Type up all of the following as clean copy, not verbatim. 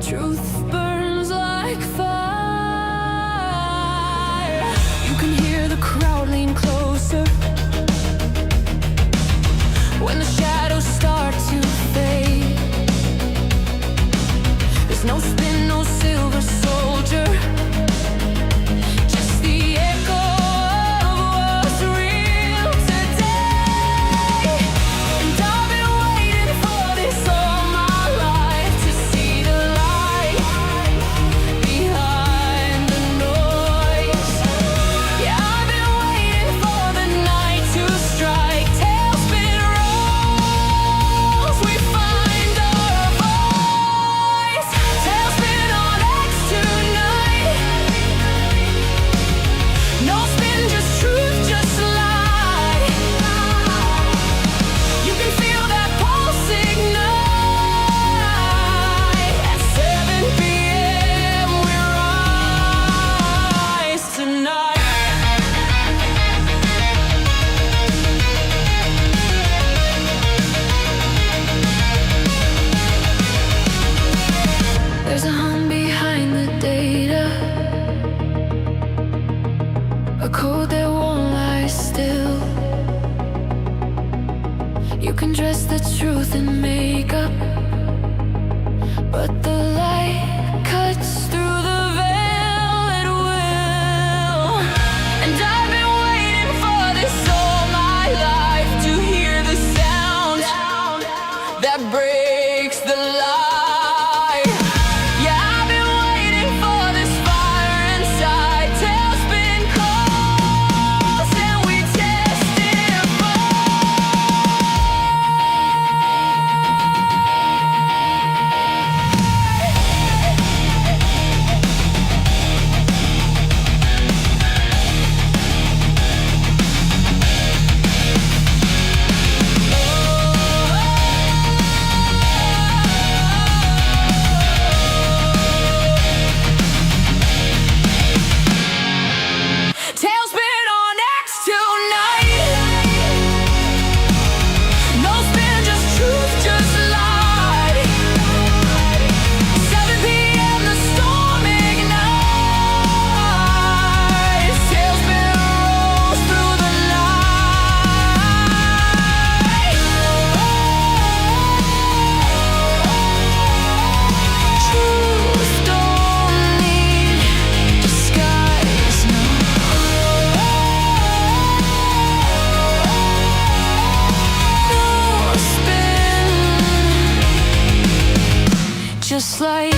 Truth burns like fire. You can hear the crowd lean closer when the shadows start to fade. There's no spin, no silver soldier, just the echo of what's real today. And I've been waiting for this all my life, to see the light behind the noise. Yeah, I've been waiting for the night to strike. Tailspin rolls, we find our voice. Tailspin on X tonight. No spin, just truth, just light. You can feel that pulse ignite. At 7 p.m. we rise tonight. There's a hum behind the data, a code that won't lie still. You can dress the truth in makeup, but the light cuts through the veil, it will. And I've been waiting for this all my life, to hear the sound that breaks the lie. Yeah, I've been waiting for this fire inside. Tailspin calls and we testify. Tailspin on X tonight. No spin, just truth, just light. 7 p.m. the storm ignites. Tailspin rolls through the night. Truth don't need disguise, no. No spin, just like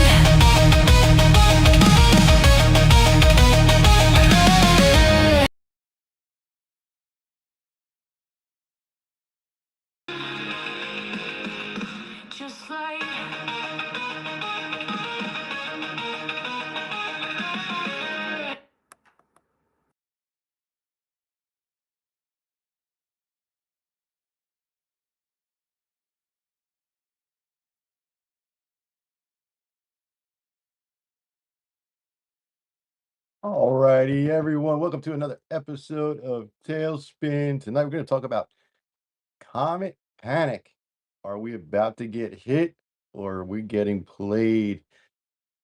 just like Alrighty, everyone. Welcome to another episode of Tailspin. Tonight we're going to talk about Comet Panic. Are we about to get hit, or are we getting played?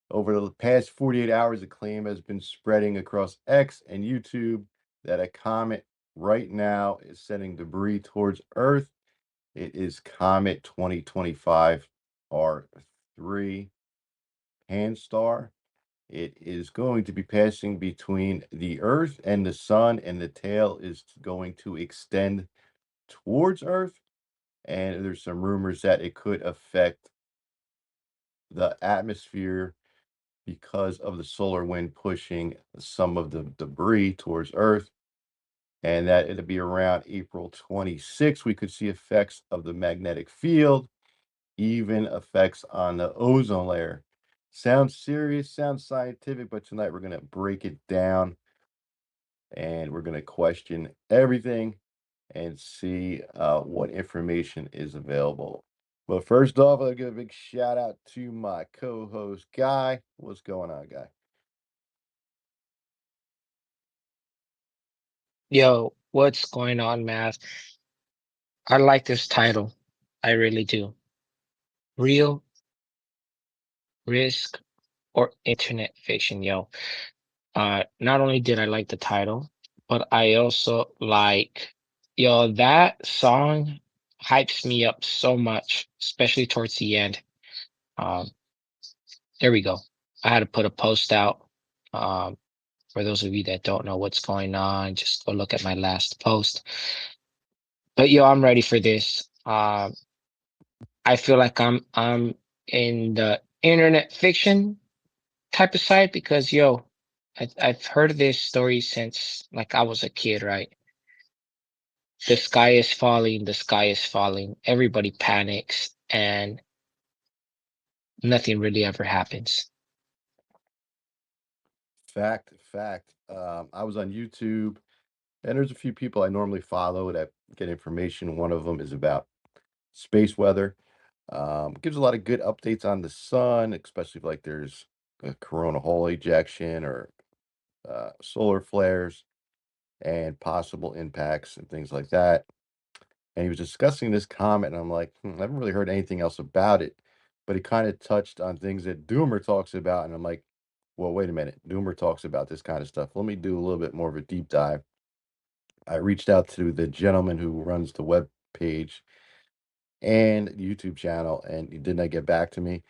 Over the past 48 hours, a claim has been spreading across X and YouTube that a comet right now is sending debris towards Earth. It is Comet 2025 R3 Pan-STAR. It is going to be passing between the Earth and the Sun, and the tail is going to extend towards Earth. And there's some rumors that it could affect the atmosphere because of the solar wind pushing some of the debris towards Earth. And that it'll be around April 26th. We could see effects of the magnetic field, even effects on the ozone layer. Sounds serious, sounds scientific, but tonight we're going to break it down and we're going to question everything and see what information is available. But first off, I'll give a big shout out to my co-host, Guy. What's going on, Guy? Yo, what's going on, Matt? I like this title. I really do. Real risk, or internet fiction, yo. Not only did I like the title, but I also like, yo, that song hypes me up so much, especially towards the end. Um, there we go. I had to put a post out. Um, for those of you that don't know what's going on, just go look at my last post. But yo, I'm ready for this. I feel like I'm in the internet fiction type of side because yo, I've heard of this story since like I was a kid, right? The sky is falling, the sky is falling. Everybody panics, and nothing really ever happens. Fact. I was on YouTube, and there's a few people I normally follow that get information. One of them is about space weather. Gives a lot of good updates on the sun, especially if like there's a corona hole ejection or solar flares and possible impacts and things like that. And he was discussing this comet, and I'm like, I haven't really heard anything else about it. But he kind of touched on things that Doomer talks about, and I'm like, well, wait a minute. Doomer talks about this kind of stuff. Let me do a little bit more of a deep dive. I reached out to the gentleman who runs the web page and YouTube channel, and he did not get back to me.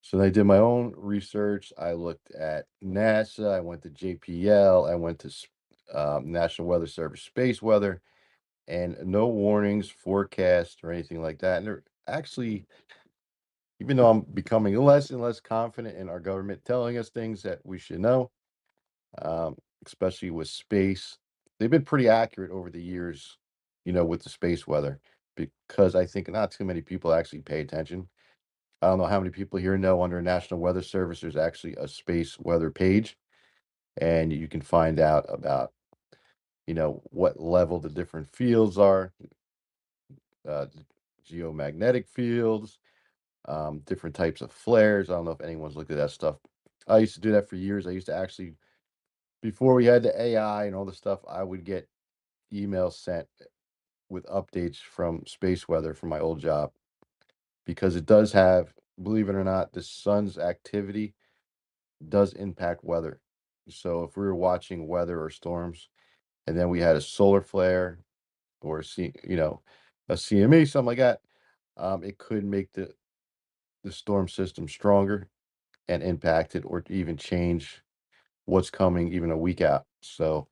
So I did my own research. I looked at NASA. I went to JPL. I went to National Weather Service Space Weather, and no warnings, forecast, or anything like that. And they're actually, even though I'm becoming less and less confident in our government telling us things that we should know, um, especially with space, they've been pretty accurate over the years, with the space weather, because I think not too many people actually pay attention. I don't know how many people here know under National Weather Service, there's actually a space weather page, and you can find out about, what level the different fields are, uh, geomagnetic fields, different types of flares. I don't know if anyone's looked at that stuff. I used to do that for years. I used to actually, before we had the AI and all the stuff, I would get emails sent with updates from space weather from my old job, because it does have, believe it or not, the sun's activity does impact weather. So if we were watching weather or storms, and then we had a solar flare or a CME, something like that, it could make the storm system stronger and impact it, or to even change what's coming even a week out. So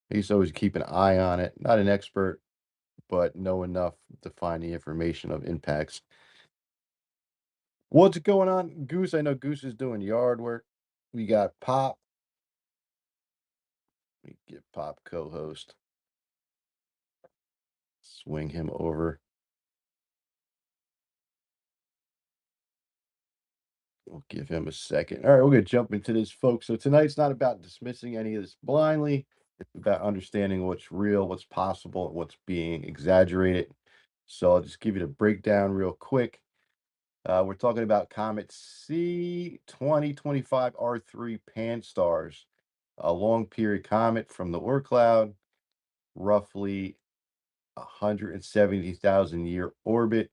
I used to always keep an eye on it. Not an expert, but know enough to find the information of impacts. What's going on, Goose? I know Goose is doing yard work. We got Pop. Let me get Pop co-host. Swing him over. We'll give him a second. All right, we're going to jump into this, folks. So tonight's not about dismissing any of this blindly. It's about understanding what's real, what's possible, and what's being exaggerated. So I'll just give you the breakdown real quick. We're talking about Comet C2025 R3 Pan-STARRS, a long period comet from the Oort cloud, roughly 170,000 year orbit,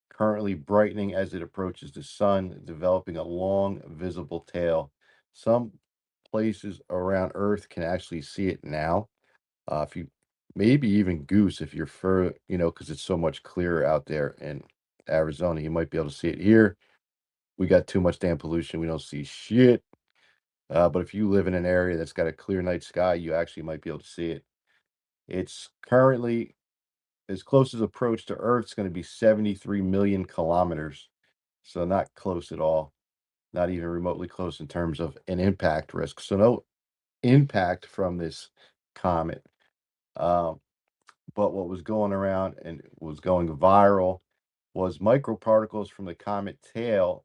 currently brightening as it approaches the sun, developing a long visible tail. Some places around Earth can actually see it now. If you maybe even Goose, if you're further, because it's so much clearer out there in Arizona, you might be able to see it here. We got too much damn pollution. We don't see shit. But if you live in an area that's got a clear night sky, you actually might be able to see it. It's currently as close as approach to Earth. It's going to be 73 million kilometers. So not close at all. Not even remotely close in terms of an impact risk. So no impact from this comet. Um, but what was going around and was going viral was microparticles from the comet tail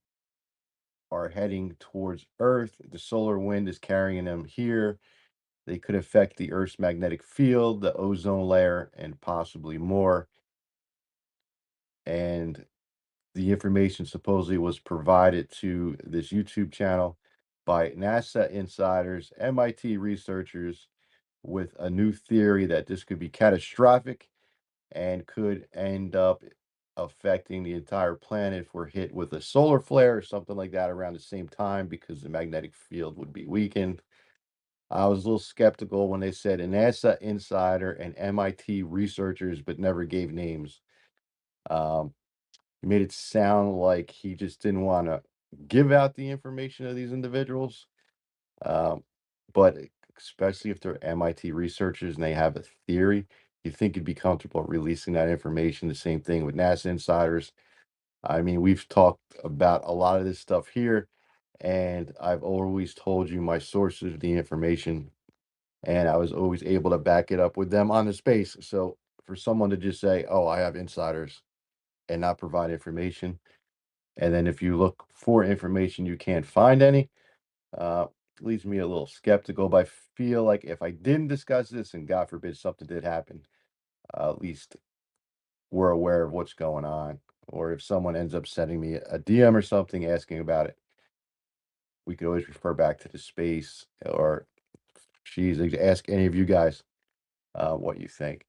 are heading towards Earth. The solar wind is carrying them here. They could affect the Earth's magnetic field, the ozone layer, and possibly more. And the information supposedly was provided to this YouTube channel by NASA insiders, MIT researchers, with a new theory that this could be catastrophic and could end up affecting the entire planet if we're hit with a solar flare or something like that around the same time because the magnetic field would be weakened. I was a little skeptical when they said a NASA insider and MIT researchers, but never gave names. Um, he made it sound like he just didn't want to give out the information of these individuals. Um, but especially if they're MIT researchers and they have a theory, you think he'd be comfortable releasing that information. The same thing with NASA insiders. I mean, we've talked about a lot of this stuff here, and I've always told you my sources of the information, and I was always able to back it up with them on the space. So for someone to just say, "Oh, I have insiders," and not provide information, and then if you look for information, you can't find any, uh, leaves me a little skeptical. But I feel like if I didn't discuss this, and God forbid something did happen, at least we're aware of what's going on. Or if someone ends up sending me a DM or something asking about it, we could always refer back to the space or geez, ask any of you guys what you think.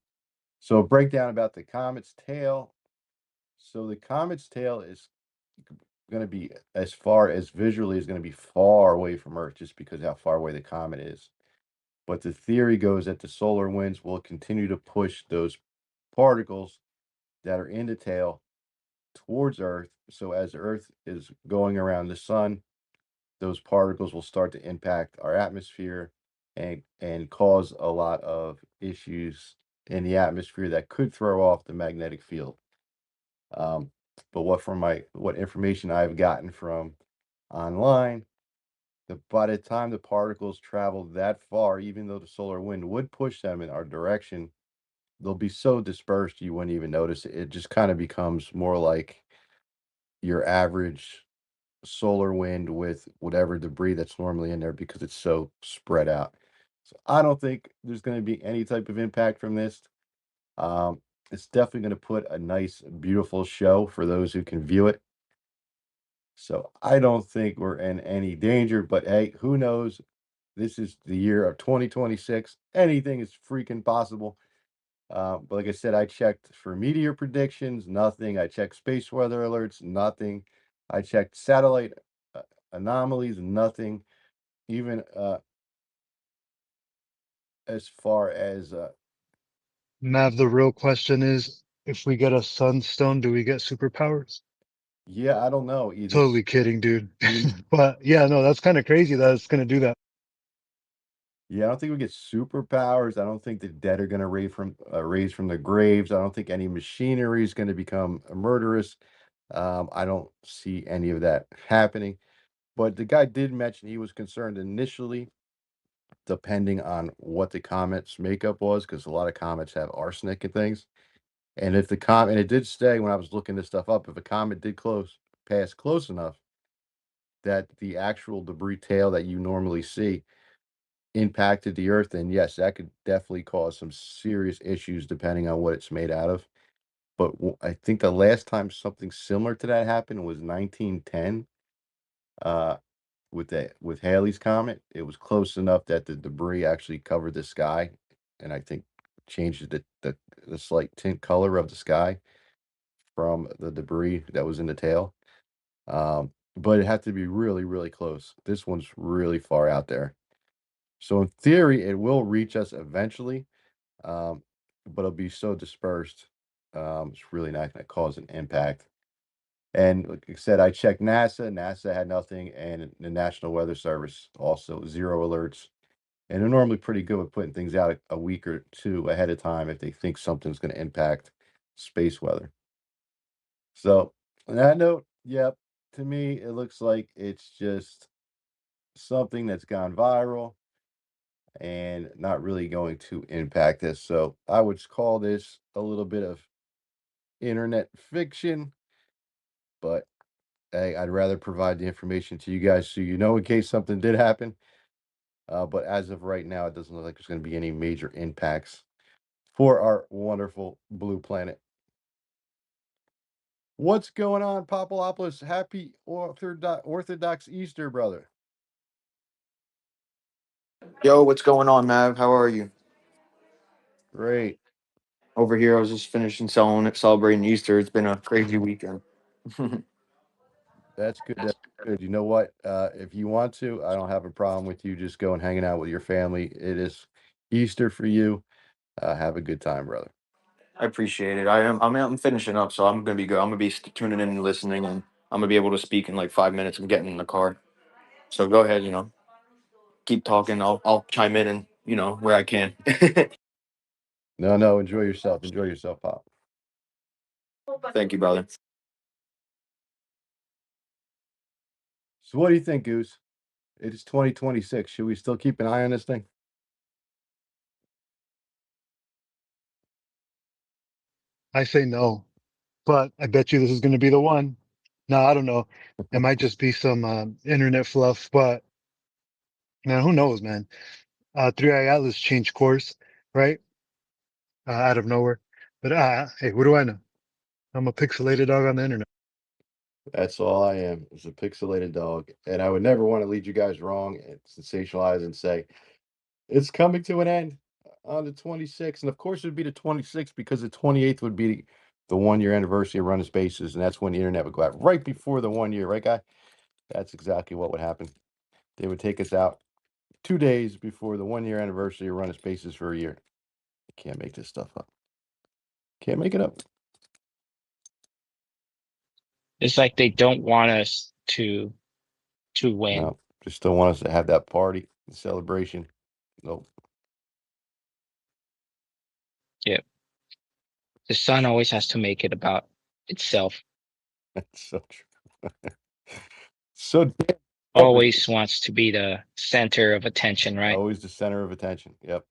So a breakdown about the comet's tail. So the comet's tail is going to be as far as visually is going to be far away from Earth just because of how far away the comet is. But the theory goes that the solar winds will continue to push those particles that are in the tail towards Earth. So as Earth is going around the sun, those particles will start to impact our atmosphere and cause a lot of issues in the atmosphere that could throw off the magnetic field. Um, but what information I've gotten from online, by the time the particles travel that far, even though the solar wind would push them in our direction, they'll be so dispersed you wouldn't even notice it. It just kind of becomes more like your average solar wind with whatever debris that's normally in there because it's so spread out. So I don't think there's going to be any type of impact from this. Um, it's definitely going to put a nice, beautiful show for those who can view it. So I don't think we're in any danger, but hey, who knows? This is the year of 2026. Anything is freaking possible. But like I said, I checked for meteor predictions, nothing. I checked space weather alerts, nothing. I checked satellite uh, anomalies, nothing. Even as far as Mav, the real question is, if we get a sunstone, do we get superpowers? yeah, I don't know either. Totally kidding, dude. You, But yeah, no, that's kind of crazy that it's going to do that. yeah, I don't think we get superpowers. I don't think the dead are going to raise from the graves. I don't think any machinery is going to become murderous. I don't see any of that happening. But the guy did mention he was concerned initially, depending on what the comet's makeup was, because a lot of comets have arsenic and things. And if the comet, and it did say when I was looking this stuff up, if a comet did pass close enough, that the actual debris tail that you normally see impacted the Earth, then yes, that could definitely cause some serious issues depending on what it's made out of. But I think the last time something similar to that happened was 1910. Uh, with Halley's Comet, it was close enough that the debris actually covered the sky, and I think changed the slight tint color of the sky from the debris that was in the tail. But it had to be really, really close. This one's really far out there. So in theory, it will reach us eventually, um, but it'll be so dispersed. It's really not going to cause an impact. And like I said, I checked NASA. NASA had nothing, and the National Weather Service also zero alerts. And they're normally pretty good with putting things out a week or two ahead of time if they think something's going to impact space weather. So, on that note, yep, to me, it looks like it's just something that's gone viral and not really going to impact us. So, I would call this a little bit of internet fiction, but hey, I'd rather provide the information to you guys so you know in case something did happen. But as of right now, it doesn't look like there's going to be any major impacts for our wonderful blue planet. What's going on, Papalopoulos? Happy Orthodox Easter, brother. Yo, what's going on, Mav? How are you? Great. Over here, I was just finishing selling it, celebrating Easter. It's been a crazy weekend. That's good. That's good. You know what? If you want to, I don't have a problem with you just going hanging out with your family. It is Easter for you. Have a good time, brother. I appreciate it. I'm finishing up, so I'm gonna be good. I'm gonna be tuning in and listening, and I'm gonna be able to speak in like 5 minutes. I'm getting in the car, so go ahead. Keep talking. I'll chime in and where I can. No, no, enjoy yourself. Enjoy yourself, Pop. Thank you, brother. So what do you think, Goose? It is 2026. Should we still keep an eye on this thing? I say no, but I bet you this is going to be the one. No, I don't know. It might just be some internet fluff, but man, who knows, man? 3i Atlas changed course, right? Out of nowhere. But hey, what do I know? I'm a pixelated dog on the internet. That's all I am, is a pixelated dog. And I would never want to lead you guys wrong and sensationalize and say it's coming to an end on the 26th. And of course, it would be the 26th because the 28th would be the 1 year anniversary of Run Spaces. And that's when the internet would go out right before the 1 year, right, guy? That's exactly what would happen. They would take us out 2 days before the 1 year anniversary of Run Spaces for a year. You can't make this stuff up. Can't make it up. It's like they don't want us to win. No, just don't want us to have that party, the celebration. Nope. Yep. The sun always has to make it about itself. That's so true. So damn selfish. Always wants to be the center of attention, right? Always the center of attention. Yep.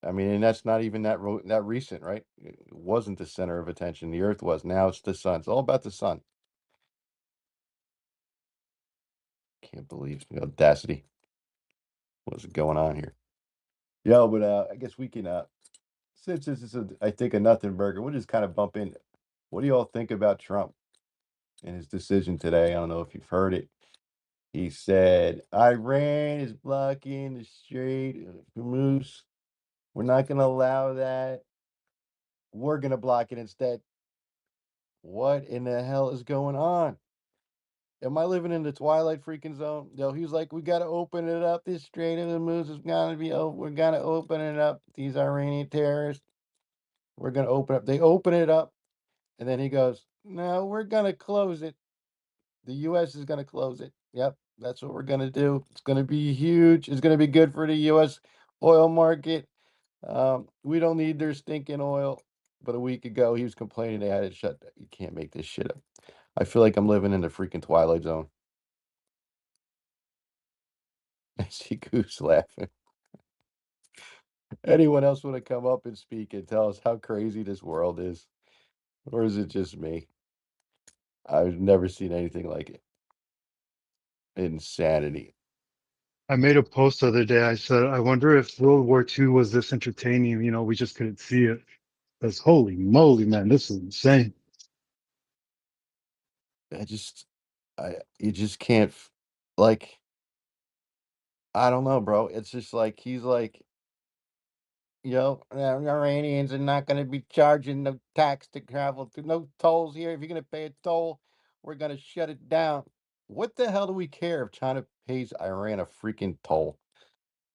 I mean, and that's not even that recent, right? It wasn't the center of attention. The Earth was. Now it's the sun. It's all about the sun. Can't believe the audacity. What's going on here? Yeah, but I guess we can since this is I think a nothing burger, we'll just kind of bump in. What do you all think about Trump and his decision today? I don't know if you've heard it. He said Iran is blocking the Strait of Hormuz. We're not going to allow that. We're going to block it instead. What in the hell is going on? Am I living in the twilight freaking zone? No, he was like, we got to open it up. This Strait of Hormuz is going to be open. We're going to open it up. These Iranian terrorists. We're going to open up. They open it up. And then he goes, no, we're going to close it. The U.S. is going to close it. Yep, that's what we're going to do. It's going to be huge. It's going to be good for the U.S. oil market. We don't need their stinking oil. But a week ago, he was complaining they had it shut down. You can't make this shit up. I feel like I'm living in the freaking Twilight Zone. I see Goose laughing. Anyone else want to come up and speak and tell us how crazy this world is? Or is it just me? I've never seen anything like it. Insanity. I made a post the other day. I said, I wonder if World War II was this entertaining. We just couldn't see it. Because holy moly, man, this is insane. I just, you just can't, like, I don't know, bro. It's just like, he's like, Iranians are not going to be charging no tax to travel through, no tolls here. If you're going to pay a toll, we're going to shut it down. What the hell do we care if China pays Iran a freaking toll?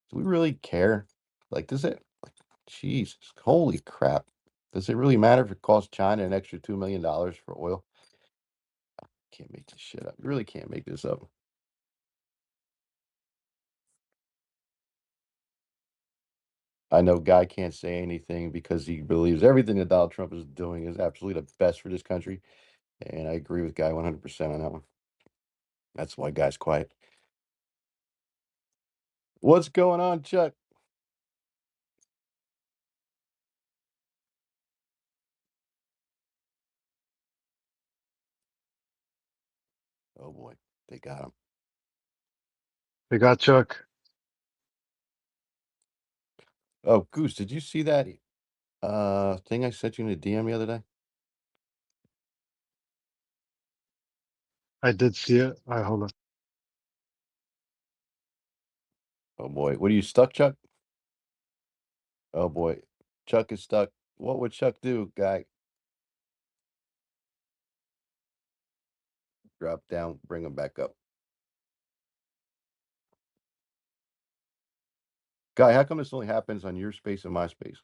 Do we really care? Like, does it? Like, Jesus, holy crap. Does it really matter if it costs China an extra $2 million for oil? Can't make this shit up. You really can't make this up. I know Guy can't say anything because he believes everything that Donald Trump is doing is absolutely the best for this country. And I agree with Guy 100% on that one. That's why Guy's quiet. What's going on, Chuck? Oh boy, they got him. They got Chuck. Oh, Goose, did you see that thing I sent you in the DM the other day? I did see it. All right, hold on. Oh boy, what are you stuck, Chuck? Oh boy, Chuck is stuck. What would Chuck do, guy? Drop down, bring him back up. Guy, how come this only happens on your space and my space?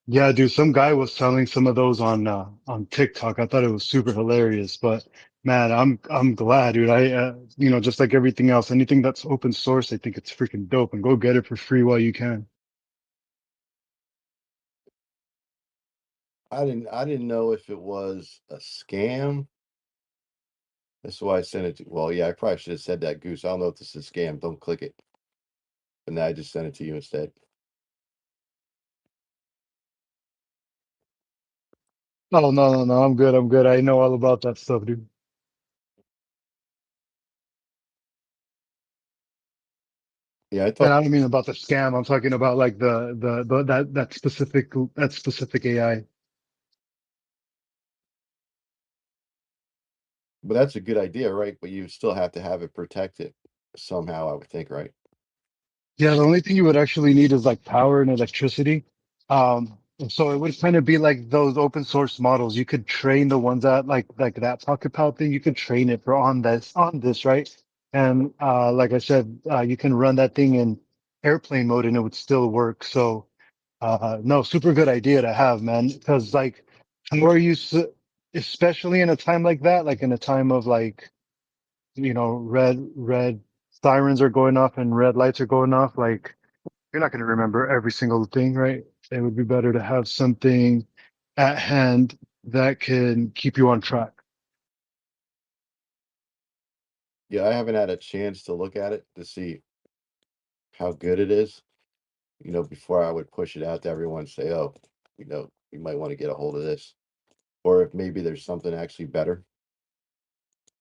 Yeah, dude, some guy was selling some of those on TikTok. I thought it was super hilarious, but man, I'm glad, dude. Just like everything else, anything that's open source, I think it's freaking dope, and go get it for free while you can. I didn't know if it was a scam. That's why I sent it to. Well, yeah, I probably should have said that, Goose. I don't know if this is a scam. Don't click it. But now I just sent it to you instead. Oh, no, no, no, I'm good. I'm good. I know all about that stuff, dude. Yeah, I And thought, I don't mean about the scam. I'm talking about like the that specific AI. but that's a good idea, right? But you still have to have it protected somehow, I would think, right? Yeah, the only thing you would actually need is like power and electricity. So it would kind of be like those open source models. You could train the ones that like that Pocket Pal thing. You could train it for on this, right? And like I said, you can run that thing in airplane mode and it would still work. So no, super good idea to have, man. Because like, how are you, especially in a time like that, like in a time of like, red sirens are going off and red lights are going off. Like, you're not going to remember every single thing, right? It would be better to have something at hand that can keep you on track. Yeah, I haven't had a chance to look at it to see how good it is, before I would push it out to everyone and say, oh, you might want to get a hold of this. Or if maybe there's something actually better.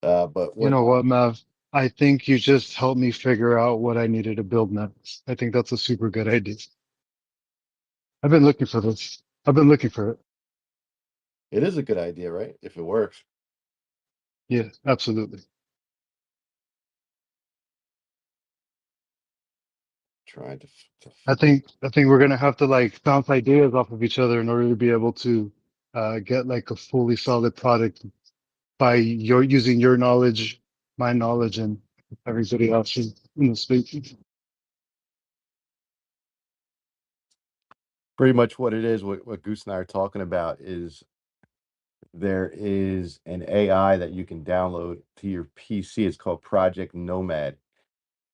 But You what know what, Mav? I think you just helped me figure out what I needed to build next. I think that's a super good idea. I've been looking for this. I've been looking for it. it is a good idea, right? If it works. Yeah, absolutely. Trying to I think we're gonna have to like bounce ideas off of each other in order to be able to get like a fully solid product by your using your knowledge, my knowledge, and everybody else in the space. pretty much what it is, what Goose and I are talking about is there is an AI that you can download to your PC. It's called Project Nomad,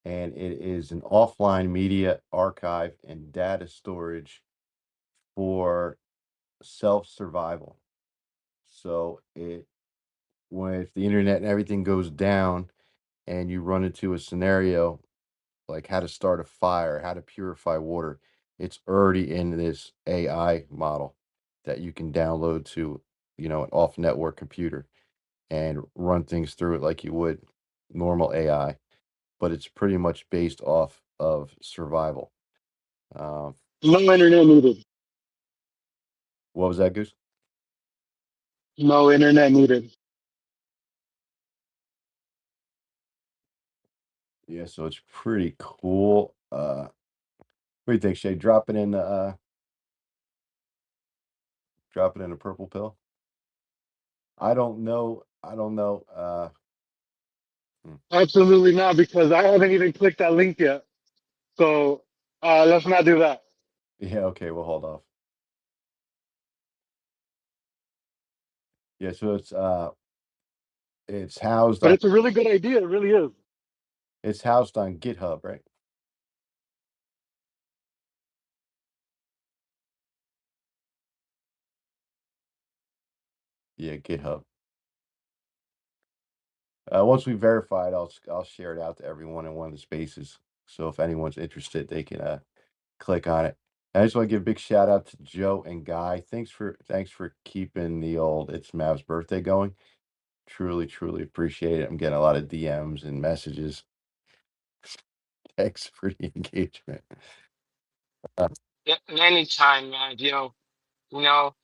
and it is an offline media archive and data storage for self-survival. So when if the internet and everything goes down and you run into a scenario like how to start a fire, how to purify water, it's already in this AI model that you can download to, an off-network computer and run things through it like you would normal AI, but it's pretty much based off of survival. Um, No internet needed. what was that, Goose? No internet needed. Yeah, so it's pretty cool. What do you think, Shay? Drop it in a purple pill? I don't know. I don't know. Hmm. Absolutely not, because I haven't even clicked that link yet. So let's not do that. Yeah, okay, we'll hold off. Yeah, so it's housed But on it's a really good idea. It really is. GitHub, right? Yeah, GitHub. Once we verify it, I'll share it out to everyone in one of the spaces. So if anyone's interested, they can click on it. I just want to give a big shout out to Joe and Guy. Thanks for keeping the old It's Mav's birthday going. Truly, truly appreciate it. I'm getting a lot of DMs and messages. Thanks for the engagement. Yeah, anytime, man. You know,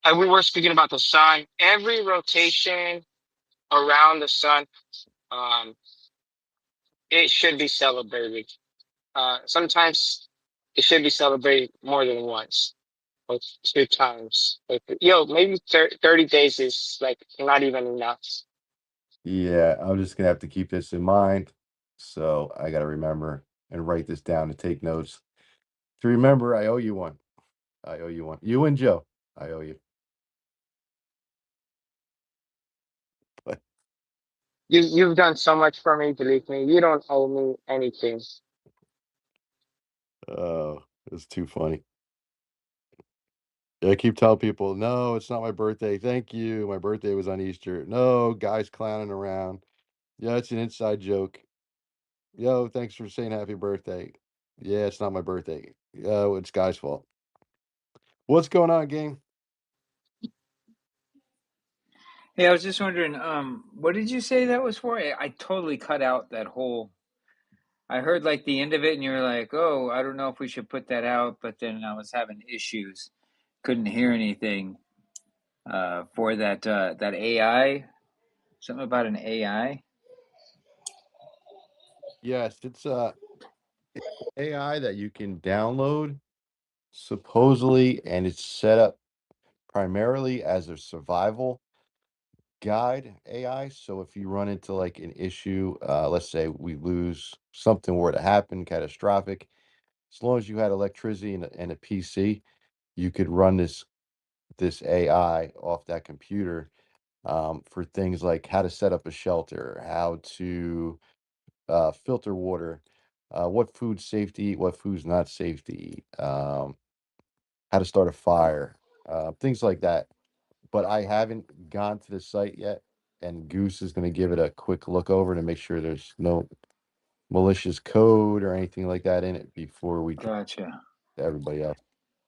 and we were speaking about the sun. Every rotation around the sun. Um, it should be celebrated. Sometimes it should be celebrated more than once or 2 times. Like, yo, maybe 30 days is like not even enough. Yeah, I'm just gonna have to keep this in mind. So I gotta remember and write this down to take notes. To remember, I owe you one. I owe you one. You and Joe, I owe you. But You've done so much for me, believe me. You don't owe me anything. oh, it's too funny. I keep telling people, no, it's not my birthday. Thank you. My birthday was on Easter. No, guys clowning around. Yeah, it's an inside joke. Yo, thanks for saying happy birthday. Yeah, it's not my birthday. Oh, it's Guy's fault. What's going on, gang? Hey, I was just wondering, what did you say that was for? I totally cut out that whole. I heard like the end of it, and you were like, "Oh, I don't know if we should put that out," but then I was having issues, couldn't hear anything. For that AI, something about an AI. Yes, it's AI that you can download supposedly, and it's set up primarily as a survival guide AI. So if you run into like an issue, let's say we lose something were to happen, catastrophic, as long as you had electricity and a PC, you could run this AI off that computer for things like how to set up a shelter, how to filter water, what food's safe to eat, what food's not safe to eat, how to start a fire, things like that. But I haven't gone to the site yet, and Goose is going to give it a quick look over to make sure there's no malicious code or anything like that in it before we drop Gotcha. it to everybody else.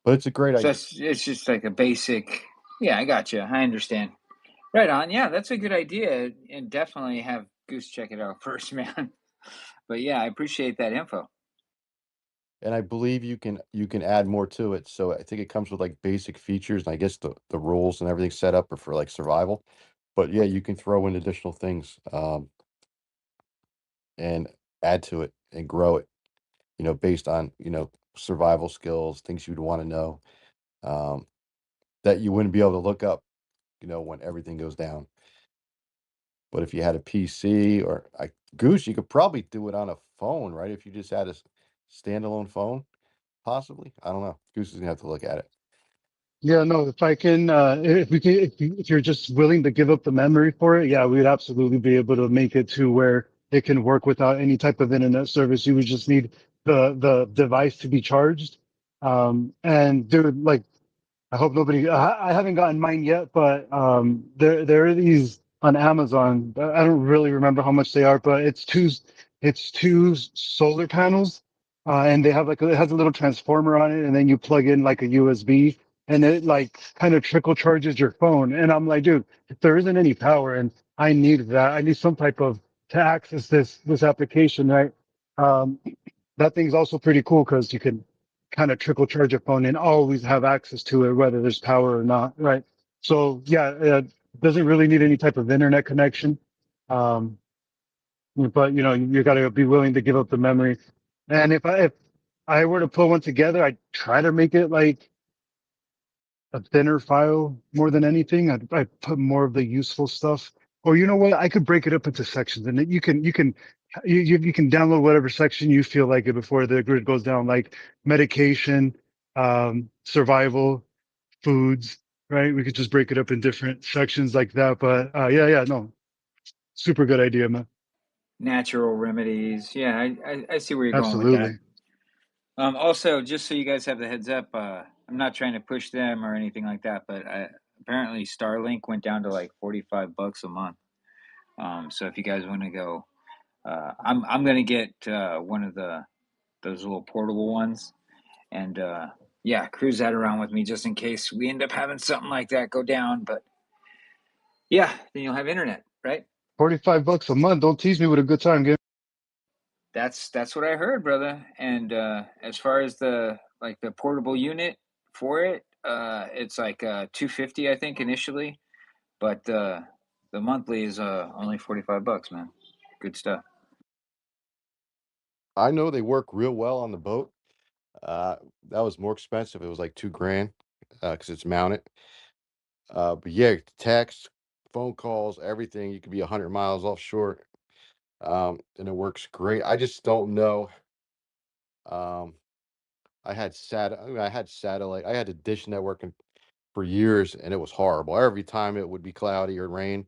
But it's a great So idea. it's just like a basic. Yeah, I gotcha. I understand. Right on. Yeah, that's a good idea, and definitely have Goose check it out first, man. But yeah, I appreciate that info. And I believe you can add more to it. So I think it comes with like basic features, and I guess the rules and everything set up are for like survival. But yeah, you can throw in additional things and add to it and grow it, based on, survival skills, things you'd want to know, um, that you wouldn't be able to look up, when everything goes down. But if you had a PC or Goose, you could probably do it on a phone, right? If you just had a standalone phone, possibly. I don't know. Goose is gonna have to look at it. Yeah, no, if I can, if we can, if you're just willing to give up the memory for it, yeah, we would absolutely be able to make it to where it can work without any type of internet service. You would just need the device to be charged. And dude, like, I hope nobody. I haven't gotten mine yet, but there are these on Amazon. I don't really remember how much they are, but it's two solar panels, and they have it has a little transformer on it, and then you plug in like a USB, and it like kind of trickle charges your phone. And I'm like, dude, if there isn't any power, and I need that, I need some type of to access this application, right? Um, that thing's also pretty cool because you can kind of trickle charge your phone and always have access to it, whether there's power or not, right? So yeah, it doesn't really need any type of internet connection. Um, but you got to be willing to give up the memory. And if I were to put one together, I'd try to make it like a thinner file more than anything. I'd put more of the useful stuff. Or you know what? I could break it up into sections, and then you can download whatever section you feel like it before the grid goes down, like medication, survival, foods. Right? We could just break it up in different sections like that. But yeah, no, super good idea, man. Natural remedies. Yeah, I see where you're going with that. Absolutely. Also, just so you guys have the heads up, I'm not trying to push them or anything like that, but apparently Starlink went down to like $45 a month. So if you guys want to go, I'm gonna get one of those little portable ones, and yeah, cruise that around with me just in case we end up having something like that go down. But yeah, then you'll have internet, right? $45 a month. Don't tease me with a good time, game. That's what I heard, brother. And as far as the portable unit for it, it's like 250, I think, initially, but the monthly is only $45, man. Good stuff. I know they work real well on the boat. Uh, that was more expensive. It was like 2 grand because it's mounted. But yeah, text, phone calls, everything. You could be 100 miles offshore, and it works great. I just don't know. Um, I had satellite. I had a dish network for years, and it was horrible. Every time it would be cloudy or rain.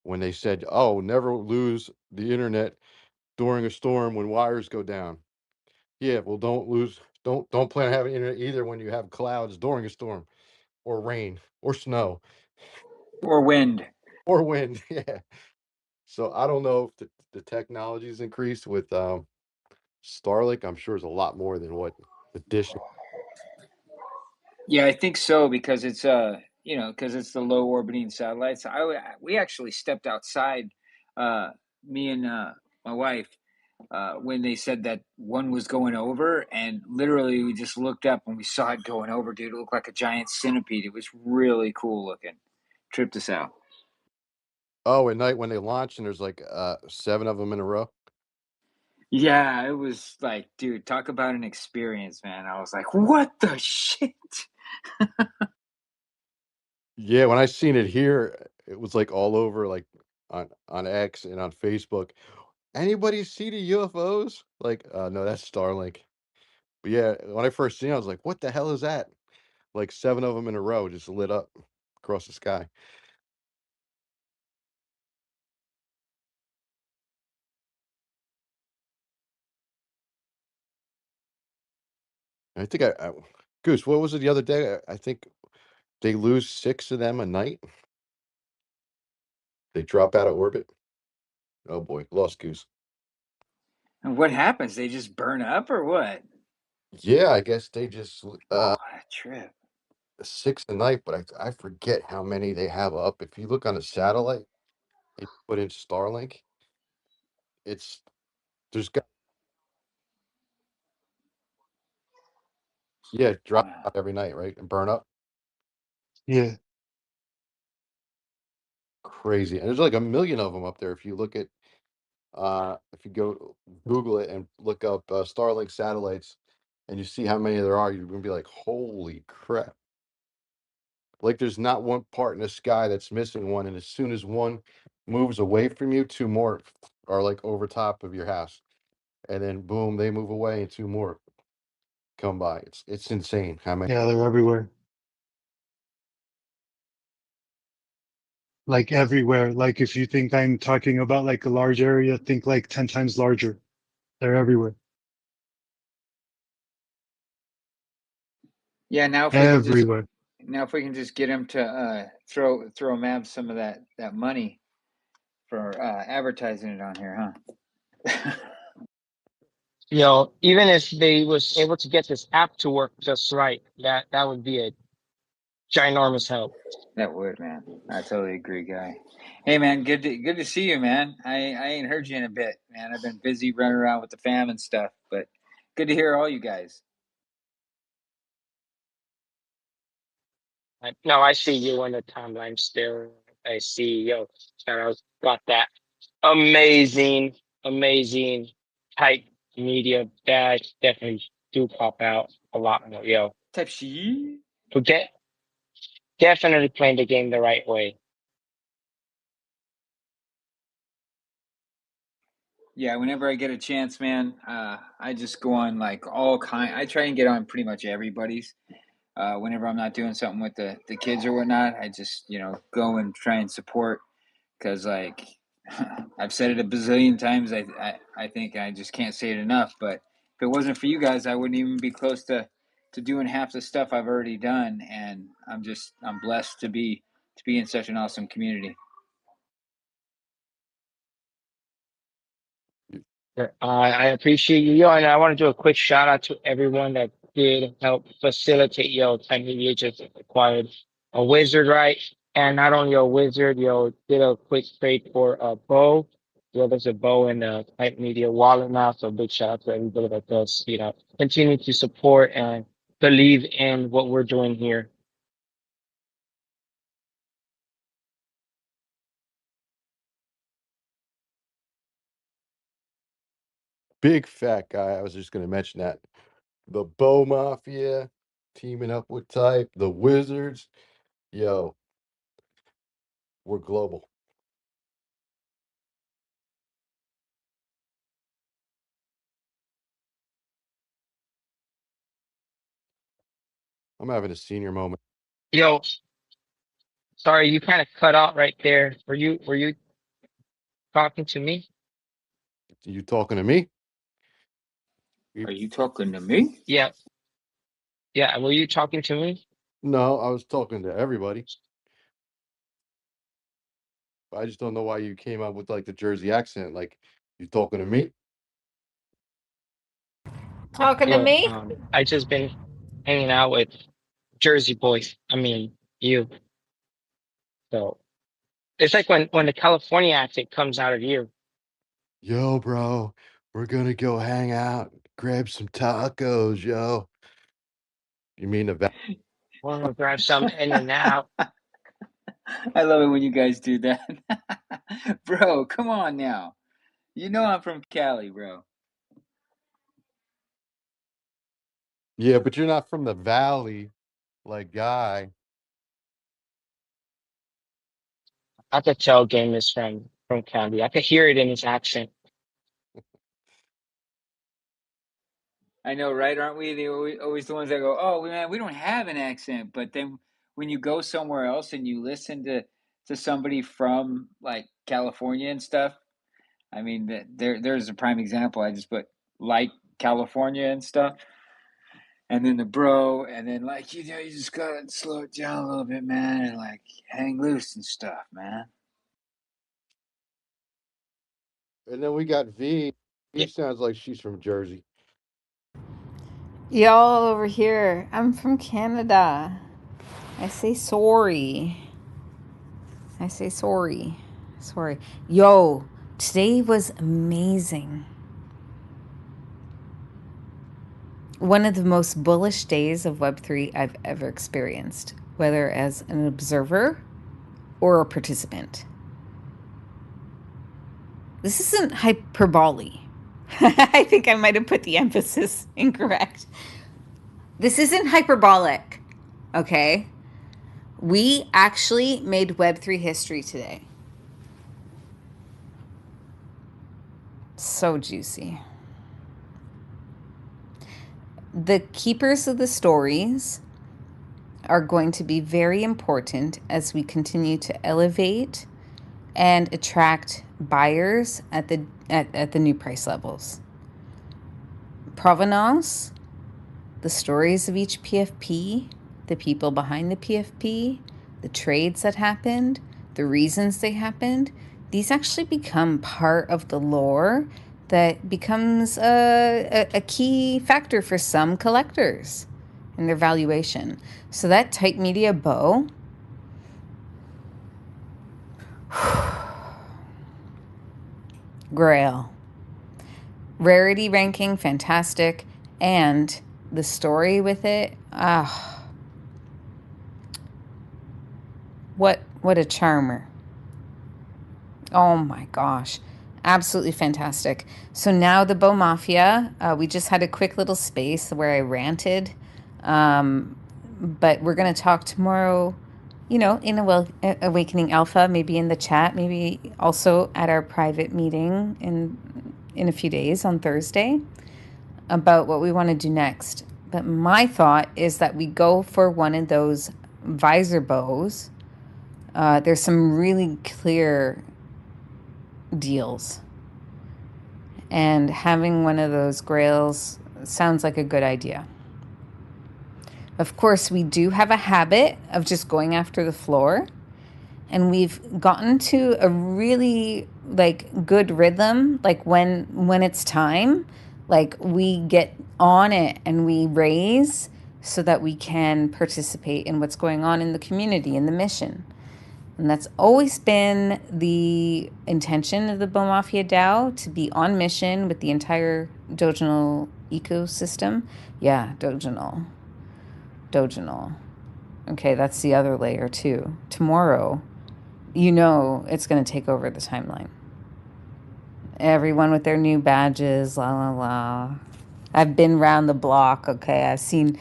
When they said, "Oh, never lose the internet during a storm when wires go down." Yeah, well, don't plan on having internet either when you have clouds during a storm or rain or snow Or wind. or wind. Yeah. So I don't know if the technology's increased with Starlink. I'm sure it's a lot more than what the dish. Yeah, I think so because it's because it's the low orbiting satellites. We actually stepped outside, uh, me and my wife, when they said that one was going over, and literally we just looked up and we saw it going over, dude. It looked like a giant centipede. It was really cool looking. Tripped us out. Oh, at night when they launch and there's like 7 of them in a row. Yeah, it was like, dude, talk about an experience, man. I was like, what the shit? Yeah, when I seen it here, it was like all over, like on X and on Facebook. Anybody see the UFOs? Like, no, that's Starlink. But yeah, when I first seen it, I was like, what the hell is that? Like 7 of them in a row just lit up across the sky. I think Goose, what was it the other day? I think they lose 6 of them a night. They drop out of orbit. Oh boy, lost Goose. And what happens? They just burn up or what? Yeah, I guess they just Oh, that trip. 6 a night, but I forget how many they have up. If you look on the satellite and put in Starlink, it's there's got yeah, drop Wow. out every night, right? And burn up. Yeah. Crazy. And there's like a million of them up there if you look at if you go Google it and look up Starlink satellites and you see how many there are, you're gonna be like, holy crap. Like there's not one part in the sky that's missing one, and as soon as one moves away from you, 2 more are like over top of your house. And then boom, they move away and 2 more come by. It's insane how many. Yeah, they're everywhere. Like everywhere. Like if you think I'm talking about like a large area, think like 10 times larger. They're everywhere. Yeah, Everywhere. now if we can just get him to throw Mavs some of that money for advertising it on here, huh? Even if they was able to get this app to work just right, that would be a ginormous help. That would, man. I totally agree, guy. Hey, man, good to see you, man. I ain't heard you in a bit, man. I've been busy running around with the fam and stuff, but good to hear all you guys. No, I see you on the timeline still. I see, shout out, got that amazing, amazing type media badge. Definitely do pop out a lot more, Type she. Forget, definitely playing the game the right way. Yeah, whenever I get a chance, man, I just go on like all kind. I try and get on pretty much everybody's. Whenever I'm not doing something with the kids or whatnot, I just go and try and support because like I've said it a bazillion times. I think I just can't say it enough. But if it wasn't for you guys, I wouldn't even be close to doing half the stuff I've already done. And I'm blessed to be in such an awesome community. I appreciate you, and I want to do a quick shout out to everyone that did help facilitate, Time Media just acquired a wizard, right? And not only a wizard, did a quick trade for a bow. There's a bow in the Type Media wallet now, so big shout out to everybody that does, continue to support and believe in what we're doing here. big fat guy. I was just going to mention that. The Bo Mafia teaming up with Type, the Wizards. Yo, we're global. I'm having a senior moment. Yo, sorry, you kind of cut out right there. Were you talking to me? You talking to me? You- Are you talking to me? Yeah, yeah. Were you talking to me? No, I was talking to everybody. I just don't know why you came up with like the Jersey accent. Like, you talking to me? Talking to Yo, me? I just been hanging out with Jersey boys. I mean, you. So it's like when the California accent comes out of you. Yo, bro, we're gonna go hang out, grab some tacos, yo. You mean the Want to grab some in and out. I love it when you guys do that. Bro, come on now. You know I'm from Cali, bro. Yeah, but you're not from the valley, like Guy. I could tell Game is from Cali. I could hear it in his accent. I know, right? Aren't we always the ones that go, "Oh, man, we don't have an accent." But then when you go somewhere else and you listen to somebody from like California and stuff, I mean, there's a prime example. I just put like California and stuff, and then the bro, and then like you just gotta slow it down a little bit, man, and like hang loose and stuff, man. And then we got V. Yeah, V sounds like she's from Jersey. Y'all over here. I'm from Canada. I say sorry. I say sorry. Sorry. Yo, today was amazing. One of the most bullish days of Web3 I've ever experienced, whether as an observer or a participant. This isn't hyperbole. I think I might have put the emphasis incorrect. This isn't hyperbolic, okay? We actually made Web3 history today. So juicy. The keepers of the stories are going to be very important as we continue to elevate and attract buyers at the new price levels. Provenance, the stories of each PFP, the people behind the PFP, the trades that happened, the reasons they happened, these actually become part of the lore that becomes a key factor for some collectors in their valuation. So that Type Media bow, grail. Rarity ranking, fantastic. And the story with it, what a charmer. Oh my gosh. Absolutely fantastic. So now the Bow Mafia, we just had a quick little space where I ranted. But we're going to talk tomorrow, in Awakening Alpha, maybe in the chat, maybe also at our private meeting in a few days on Thursday about what we want to do next. But my thought is that we go for one of those visor bows. There's some really clear deals. And having one of those grails sounds like a good idea. Of course, we do have a habit of just going after the floor. And we've gotten to a really good rhythm. Like when it's time, like we get on it and we raise so that we can participate in what's going on in the community, in the mission. And that's always been the intention of the Bow Mafia DAO, to be on mission with the entire Doginal ecosystem. Yeah, Doginal. Okay, that's the other layer too. Tomorrow, it's going to take over the timeline. Everyone with their new badges, la la la. I've been round the block, okay? I've seen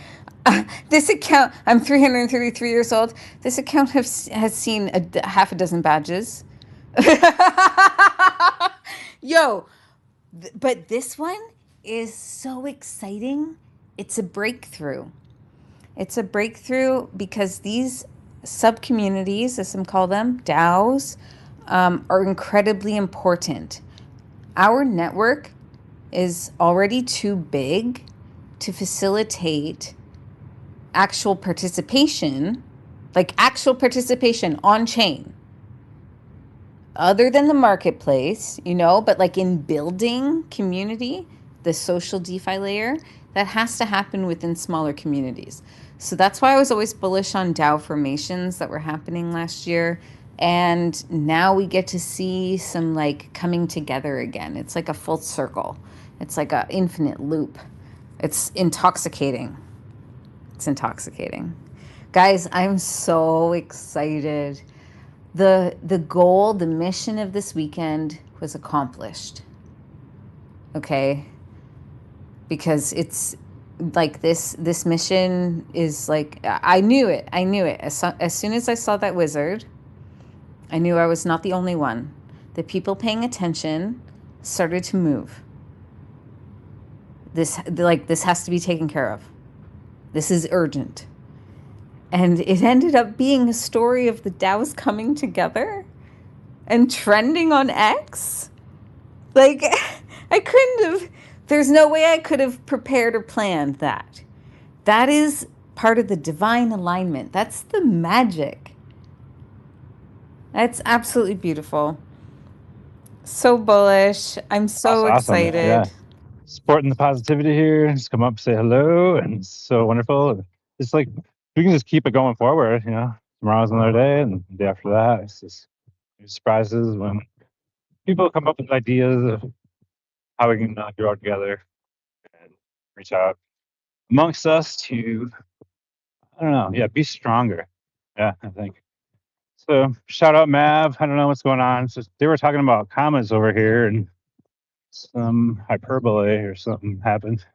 this account. I'm 333 years old. This account has seen half a dozen badges. Yo, but this one is so exciting. It's a breakthrough. It's a breakthrough because these sub communities, as some call them, DAOs, are incredibly important. Our network is already too big to facilitate actual participation, like actual participation on chain, other than the marketplace, but like in building community, the social DeFi layer, that has to happen within smaller communities. So that's why I was always bullish on DAO formations that were happening last year. And now we get to see some like coming together again. It's like a full circle. It's like an infinite loop. It's intoxicating. It's intoxicating. Guys, I'm so excited. The goal, the mission of this weekend was accomplished. Okay? Because it's like this mission is like, I knew it. As soon as I saw that wizard, I knew I was not the only one. The people paying attention started to move. This has to be taken care of. This is urgent. And it ended up being a story of the DAOs coming together and trending on X. Like, there's no way I could have prepared or planned that. That is part of the divine alignment. That's the magic. That's absolutely beautiful. So bullish. I'm so That's awesome. excited. Yeah. Supporting the positivity here. Just come up, say hello, and it's so wonderful. It's like we can just keep it going forward. Tomorrow's another day, and the day after that, it's just new surprises when people come up with ideas of how we can grow together and reach out amongst us to, I don't know, be stronger. Yeah, I think. So shout out Mav. I don't know what's going on. It's just they were talking about commas over here, and some hyperbole or something happened.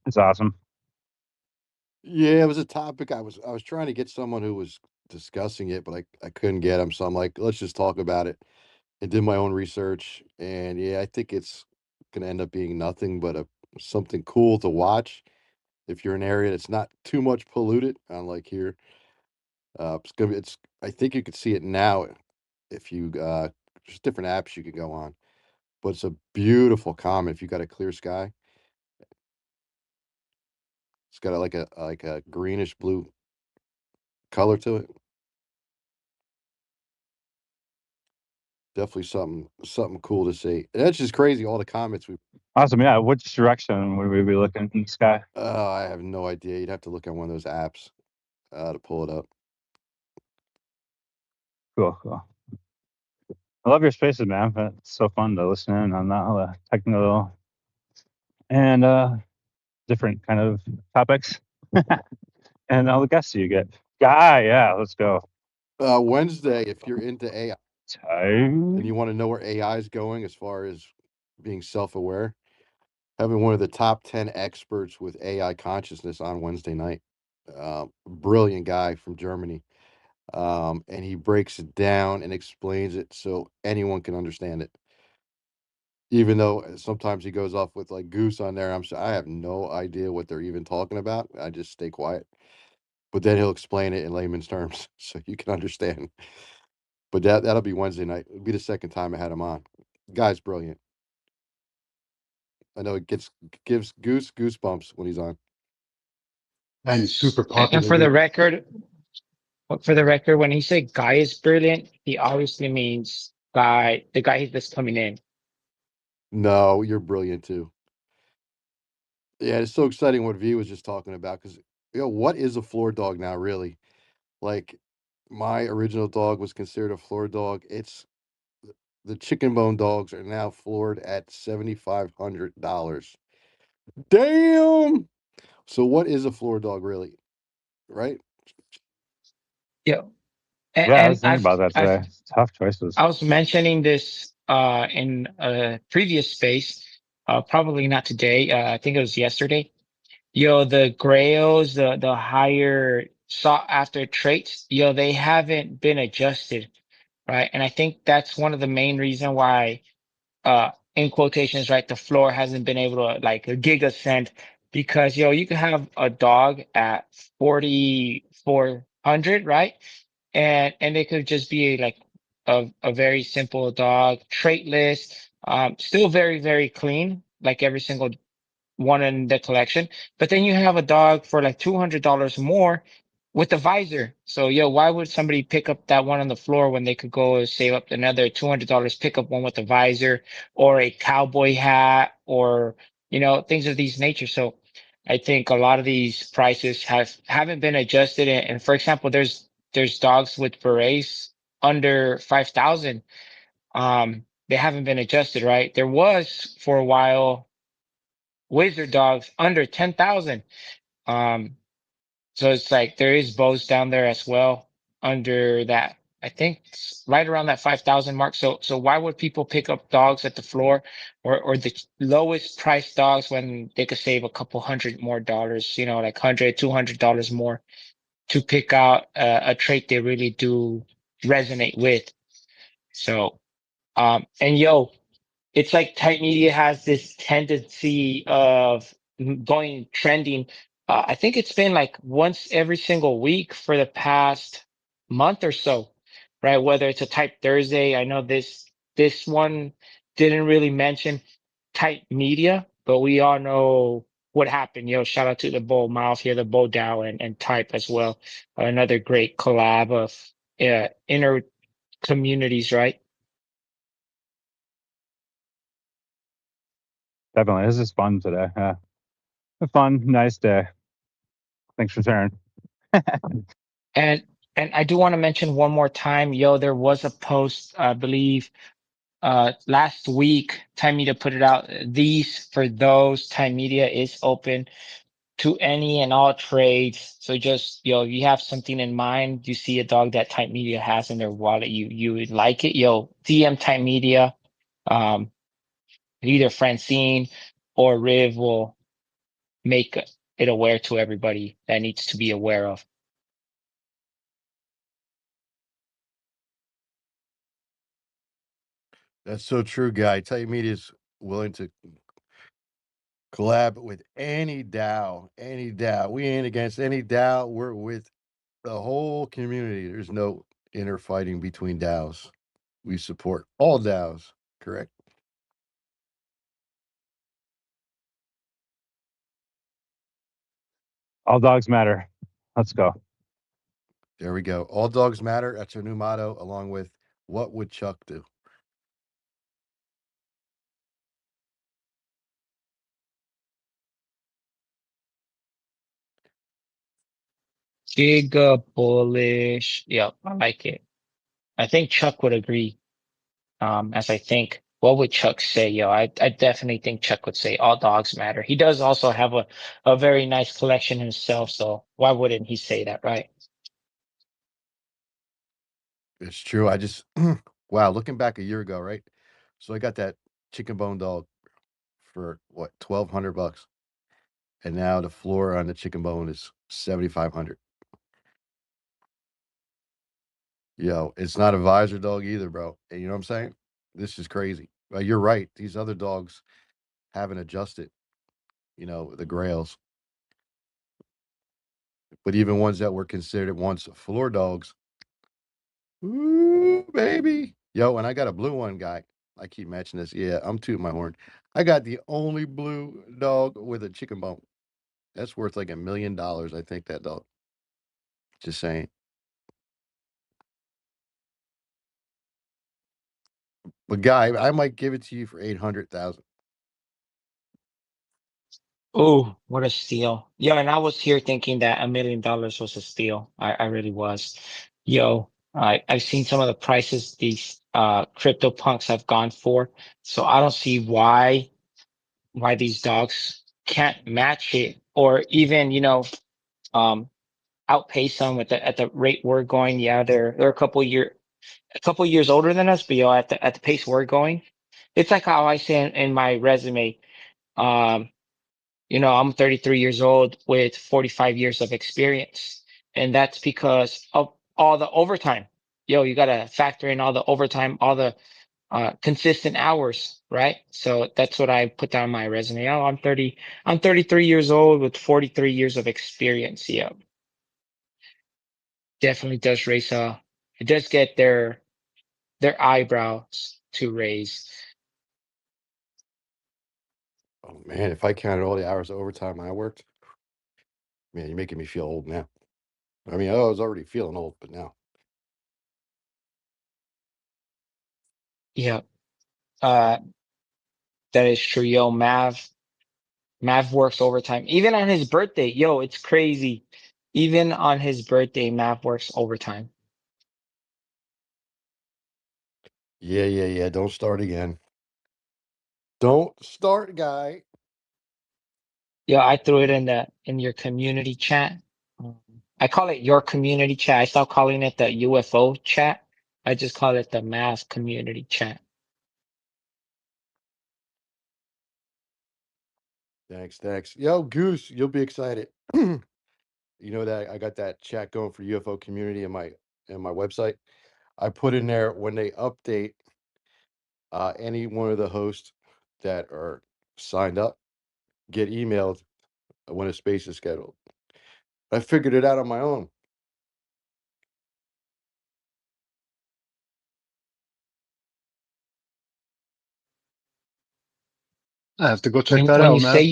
It's awesome. Yeah, it was a topic I was trying to get someone who was discussing it, but I couldn't get him. So I'm like, let's just talk about it. And did my own research, and yeah, I think it's gonna end up being nothing but something cool to watch if you're in an area that's not too much polluted, unlike here. It's I think you could see it now if you there's different apps you could go on, but it's a beautiful comet if you got a clear sky. It's got a greenish blue color to it. Definitely something cool to see. And that's just crazy. All the comments we. Awesome. Yeah. Which direction would we be looking in the sky? I have no idea. You'd have to look at one of those apps to pull it up. Cool. I love your spaces, man. It's so fun to listen in on all the technical and different kind of topics and all the guests you get. Yeah, let's go. Wednesday, if you're into AI and you Time. want to know where AI is going as far as being self-aware, having one of the top 10 experts with AI consciousness on Wednesday night. Brilliant guy from Germany. And he breaks it down and explains it so anyone can understand it. Even though sometimes he goes off with like goose on there, I have no idea what they're even talking about. I just stay quiet. But then he'll explain it in layman's terms so you can understand. But that'll be Wednesday night. It'll be the second time I had him on. Guy's brilliant. I know it gives goosebumps when he's on. And he's super And popular, dude. for the record, when he said guy is brilliant, he obviously means the guy that's coming in. No, you're brilliant too. Yeah, it's so exciting what V was just talking about because what is a floor dog now, really? Like my original dog was considered a floor dog. It's the chicken bone dogs are now floored at $7,500. Damn. So what is a floor dog really? Right? Yeah, Yeah, I and was thinking about that I've today. Tough choices. I was mentioning this in a previous space, probably not today. I think it was yesterday. Yo, the grails, the higher sought after traits, yo, they haven't been adjusted, right? And I think that's one of the main reason why, in quotations, right, the floor hasn't been able to like a gig ascend because yo, you can have a dog at 4,400, right? And it could just be like a very simple dog, traitless, still very, very clean, like every single one in the collection. But then you have a dog for like $200 more with a visor. So, yo, why would somebody pick up that one on the floor when they could go save up another $200, pick up one with a visor or a cowboy hat or, things of these nature. So I think a lot of these prices haven't been adjusted. And for example, there's dogs with berets under 5,000. They haven't been adjusted, right? There was for a while wizard dogs under 10,000. Um, so it's like there is bows down there as well under that. I think it's right around that 5,000 mark. So why would people pick up dogs at the floor or the lowest price dogs when they could save a couple hundred more dollars, like 100, $200 more to pick out a trait they really do resonate with. So, and yo, it's like type media has this tendency of going trending. I think it's been like once every single week for the past month or so, right? Whether it's a type Thursday, I know this one didn't really mention type media, but we all know what happened. Shout out to the Bull Mouth here, the Bull Dow and type as well. Another great collab of inner communities, right? Definitely. This is fun today. Yeah. A fun, nice day. Thanks for sharing. And and I do want to mention one more time, yo, there was a post, I believe, last week, Time Media put it out. These for those, Time Media is open to any and all trades. So just, you have something in mind, you see a dog that Time Media has in their wallet, you would like it, DM Time Media. Um, Either Francine or Riv will make it aware to everybody that needs to be aware of. That's so true, guy. Tell you media's willing to collab with any DAO, any DAO. We ain't against any DAO. We're with the whole community. There's no inner fighting between DAOs. We support all DAOs, correct? All dogs matter. Let's go. There we go. All dogs matter. That's our new motto, along with what would Chuck do? Giga bullish. Yep, I like it. I think Chuck would agree. As I think, what would Chuck say? I definitely think Chuck would say all dogs matter. He does also have a very nice collection himself, so why wouldn't he say that, right? It's true. I just wow, looking back a year ago, right? So I got that chicken bone dog for what, 1,200 bucks. And now the floor on the chicken bone is 7,500. Yo, it's not a visor dog either, bro. And you know what I'm saying? This is crazy. You're right. These other dogs haven't adjusted, the grails. But even ones that were considered once floor dogs, ooh, baby. Yo, and I got a blue one, guy. I keep mentioning this. Yeah, I'm tooting my horn. I got the only blue dog with a chicken bone. That's worth like $1 million, I think, that dog. Just saying. But guy, I might give it to you for 800,000. Oh, what a steal. Yo, and I was here thinking that $1 million was a steal. I really was. Yo, I've seen some of the prices these crypto punks have gone for. So I don't see why these dogs can't match it or even, um outpace them at the rate we're going. Yeah, they're a couple year a couple years older than us, but yo, at the pace we're going, it's like how I say in my resume. Um, I'm 33 years old with 45 years of experience, and that's because of all the overtime. Yo, you gotta factor in all the overtime, all the consistent hours, right? So that's what I put down my resume. Oh, I'm 33 years old with 43 years of experience. Yeah, definitely does raise it does get their eyebrows to raise. Oh man, if I counted all the hours of overtime I worked, man, you're making me feel old now. I mean, I was already feeling old, but now. Yeah, uh, that is true. Yo, Mav works overtime. Even on his birthday. Yo, it's crazy. Even on his birthday, Mav works overtime. Yeah, yeah, yeah. Don't start again. Don't start, guy. Yo, I threw it in your community chat. Um, I call it your community chat. I stopped calling it the UFO chat. I just call it the Mav community chat. Thanks, thanks. Yo, Goose, you'll be excited. You know that I got that chat going for UFO community in my website. I put in there when they update any one of the hosts that are signed up get emailed when a space is scheduled. I figured it out on my own. I have to go check When that when out, you say man.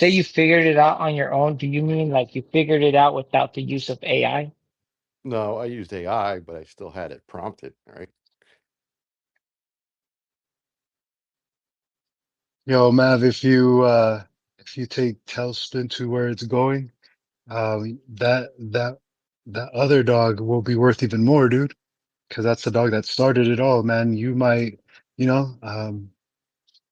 you figured it out on your own, do you mean like you figured it out without the use of AI? No, I used AI, but I still had it prompted, right? Yo, Mav, if you take Tailspin to where it's going, that other dog will be worth even more, dude. Because that's the dog that started it all, man. You might, you know,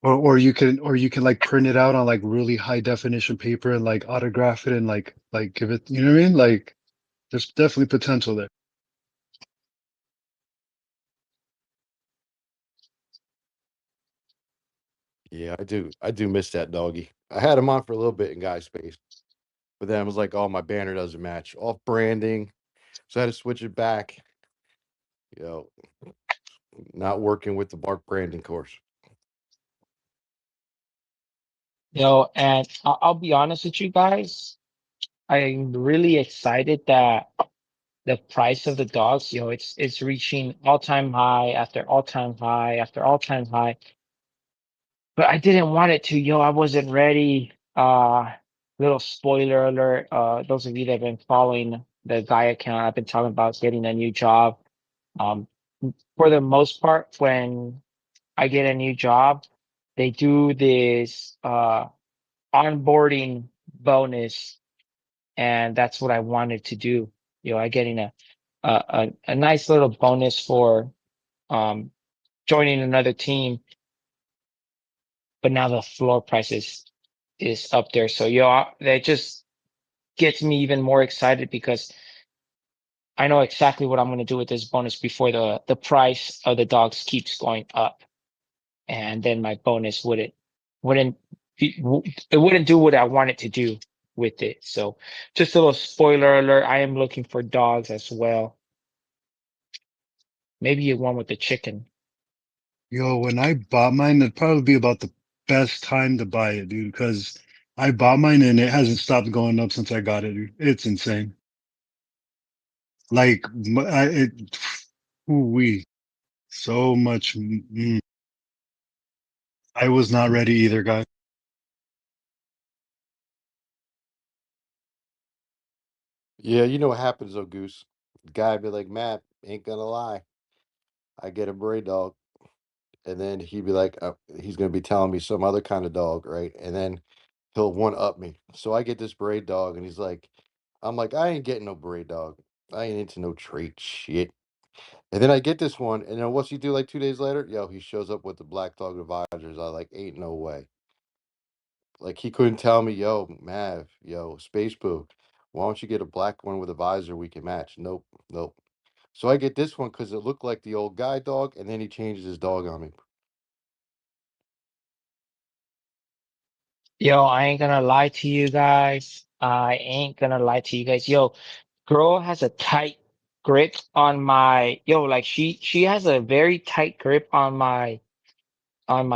or you can like print it out on like really high definition paper and like autograph it and like give it, you know what I mean? Like there's definitely potential there. Yeah, I do. I do miss that doggy. I had him on for a little bit in guy space, but then I was like, oh, my banner doesn't match. Off branding. So I had to switch it back. You know, not working with the Bark branding course. And I'll be honest with you guys. I'm really excited that the price of the dogs, it's reaching all-time high after all-time high after all-time high. But I didn't want it to, I wasn't ready. Little spoiler alert, those of you that have been following the Guy account, I've been talking about getting a new job. Um, for the most part, when I get a new job, they do this onboarding bonus, and that's what I wanted to do. I getting a nice little bonus for um joining another team, but now the floor price is up there. So that just gets me even more excited because I know exactly what I'm going to do with this bonus before the price of the dogs keeps going up, and then my bonus wouldn't it wouldn't do what I want it to do with it. So just a little spoiler alert, I am looking for dogs as well. Maybe you one with the chicken. Yo, when I bought mine, it'd probably be about the best time to buy it, dude, because I bought mine and it hasn't stopped going up since I got it, dude. It's insane. Like, we so much. I was not ready either, guy. Yeah, you know what happens though, Goose. The guy be like, Matt, ain't gonna lie. I get a Bray dog. And then he'd be like, he's gonna be telling me some other kind of dog, right? And then he'll one up me. So I get this Bray dog, and he's like, I'm like, I ain't getting no Bray dog. I ain't into no trait shit. And then I get this one, and then what's he do like 2 days later? Yo, he shows up with the black dog advisors. I like, ain't no way. Like he couldn't tell me, yo, Mav, yo, Space Boo, why don't you get a black one with a visor we can match? Nope, nope. So I get this one because it looked like the old guide dog, and then he changes his dog on me. Yo, I ain't gonna lie to you guys. I ain't gonna lie to you guys. Yo, girl has a tight grip on my like she has a very tight grip on my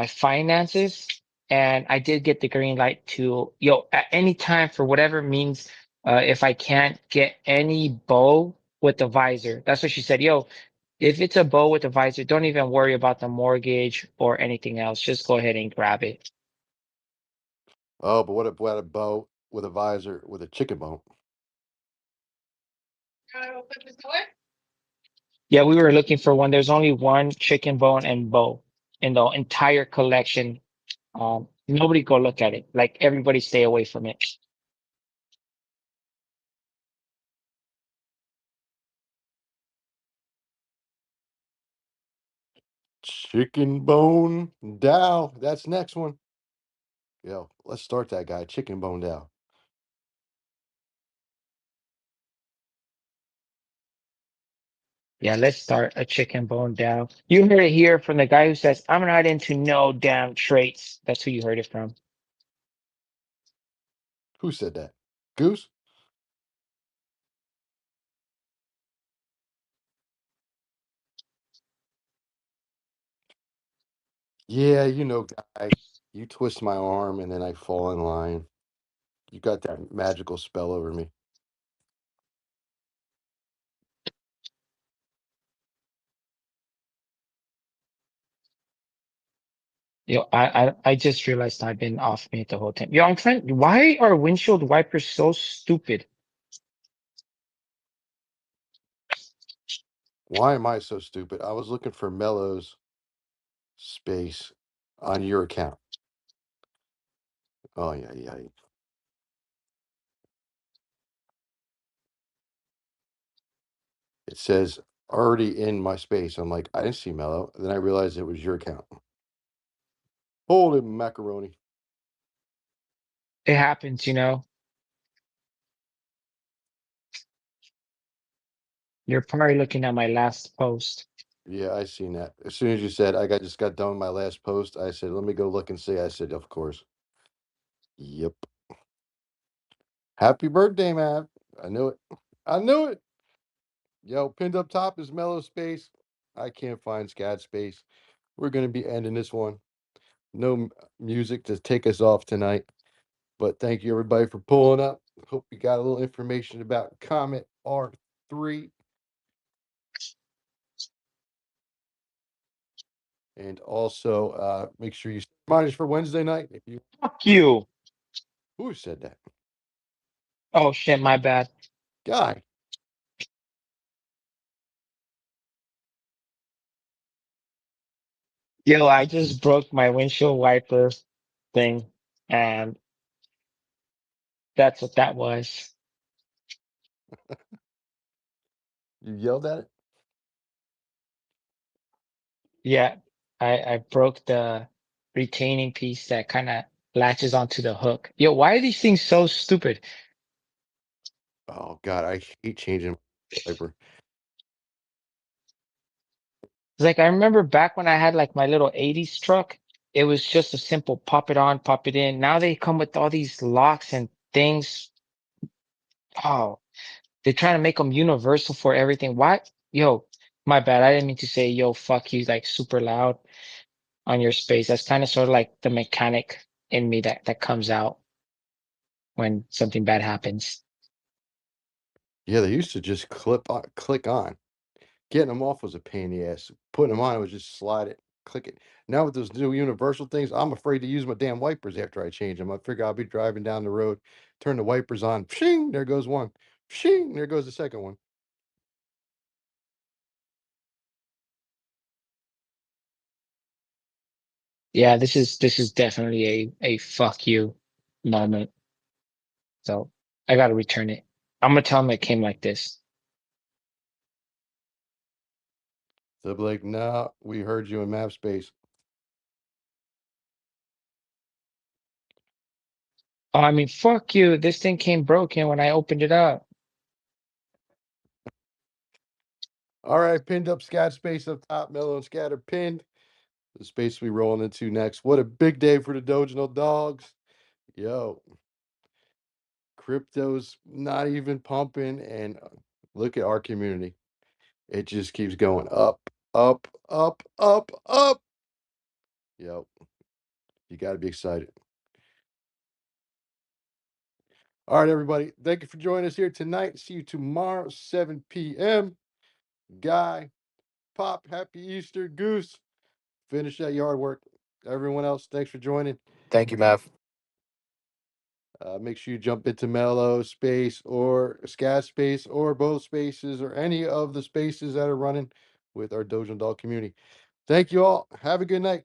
finances, and I did get the green light to at any time for whatever means, if I can't get any bow with the visor. That's what she said. Yo, if it's a bow with a visor, don't even worry about the mortgage or anything else. Just go ahead and grab it. Oh, but what about a bow with a visor with a chicken bone? Yeah, we were looking for one. There's only one chicken bone and bow in the entire collection. Nobody go look at it. Like everybody stay away from it. Chicken bone Dow. That's next one. Yo, let's start that guy. Chicken bone Dow. Yeah, let's start a chicken bone down. You heard it here from the guy who says, I'm not into no damn traits. That's who you heard it from. Who said that? Goose? Yeah, guy. You twist my arm and then I fall in line. You got that magical spell over me. I just realized I've been off mute the whole time. Yo, I'm trying. Why are windshield wipers so stupid? Why am I so stupid? I was looking for Mello's space on your account. Oh, yeah, yeah. It says already in my space. I'm like, I didn't see Mello. Then I realized it was your account. Holy macaroni. It happens, you know. You're probably looking at my last post. Yeah, I seen that. As soon as you said just got done with my last post, I said, let me go look and see. I said, of course. Yep. Happy birthday, man. I knew it. I knew it. Yo, pinned up top is Mellow Space. I can't find Scat Space. We're going to be ending this one. No music to take us off tonight. But thank you, everybody, for pulling up. Hope you got a little information about Comet R3. And also, make sure you remind us for Wednesday night. If you Fuck you. Who said that? Oh shit, my bad. Guy. Yo, I just broke my windshield wiper thing, and that's what that was. You yelled at it? Yeah, I broke the retaining piece that kind of latches onto the hook. Yo, why are these things so stupid? Oh God, I hate changing wiper. It's like I remember back when I had like my little 80s truck, it was just a simple pop it on, pop it in. Now they come with all these locks and things. Oh, they're trying to make them universal for everything. Why? Yo, my bad. I didn't mean to say yo, fuck you, like super loud on your space. That's kind of sort of like the mechanic in me that comes out when something bad happens. Yeah, they used to just click on. Getting them off was a pain in the ass. Putting them on was just slide it, click it. Now with those new universal things, I'm afraid to use my damn wipers after I change them. I figure I'll be driving down the road, turn the wipers on, shing, there goes one. Shing, there goes the second one. Yeah, this is definitely a fuck you moment. So I gotta return it. I'm gonna tell them it came like this. They'll be like, nah, we heard you in map space. Oh, I mean, fuck you. This thing came broken when I opened it up. All right, pinned up scat space up top, Mellow and Scatter pinned. The space we rolling into next. What a big day for the Dojo Dogs. Yo, crypto's not even pumping, and look at our community. It just keeps going up, up, up, up, up. Yo, you got to be excited. All right, everybody. Thank you for joining us here tonight. See you tomorrow, 7 p.m. Guy, Pop, happy Easter. Goose, finish that yard work. Everyone else, thanks for joining. Thank you, Mav. Make sure you jump into Mellow Space or Scat Space or both spaces or any of the spaces that are running with our Dojo Dog community. Thank you all. Have a good night.